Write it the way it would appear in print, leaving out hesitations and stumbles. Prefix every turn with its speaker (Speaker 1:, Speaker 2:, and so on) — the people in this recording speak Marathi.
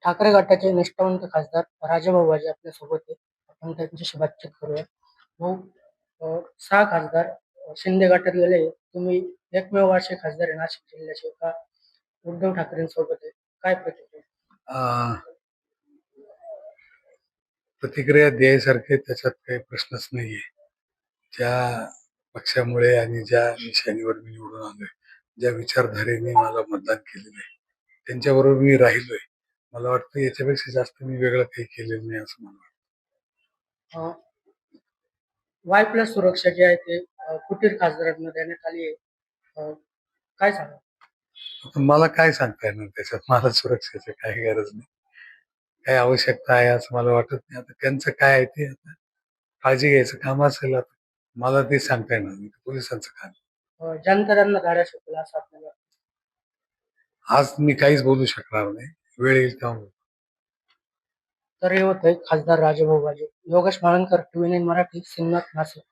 Speaker 1: ठाकरे गटाचे निष्ठावंत खासदार राजाभाऊ बाजे आपल्यासोबत आहेत. आपण त्यांच्याशी बातचीत करूया. भाऊ, 6 खासदार शिंदे गटात गेले. तुम्ही एकमेव असे खासदार आहे नाशिक जिल्ह्याचे का उद्धव ठाकरेंसोबत आहे. काय प्रतिक्रिया?
Speaker 2: अं, प्रतिक्रिया द्यायसारखे त्याच्यात काही प्रश्नच नाहीये. ज्या पक्षामुळे आणि ज्या निशाणीवर मी निवडून आलोय, ज्या विचारधारेने मला मतदान केलेलं आहे, त्यांच्याबरोबर मी राहिलोय. मला वाटतं याच्यापेक्षा जास्त मी वेगळं काही केलेलं नाही असं मला वाटतं.
Speaker 1: वाय प्लस सुरक्षा जी आहे ते फुटीर खासदारांना देण्यात आली आहे. काय सांगा?
Speaker 2: आता मला काय सांगता येणार त्याच्यात? मला सुरक्षेची काही गरज नाही, काही आवश्यकता आहे असं मला वाटत नाही. आता त्यांचं काय आहे ते आता काळजी घ्यायचं काम असेल, आता मला ते सांगता येणार नाही, पोलिसांचं काम.
Speaker 1: जनता त्यांना धाडा शिकवला असं आपल्याला
Speaker 2: आज मी काहीच बोलू शकणार नाही, वेळ येईल तेव्हा बोलू.
Speaker 1: तर हे होते खासदार राजाभाऊ बाजे. योगेश माळनकर, TV9 मराठी, सिन्नर, नाशिक.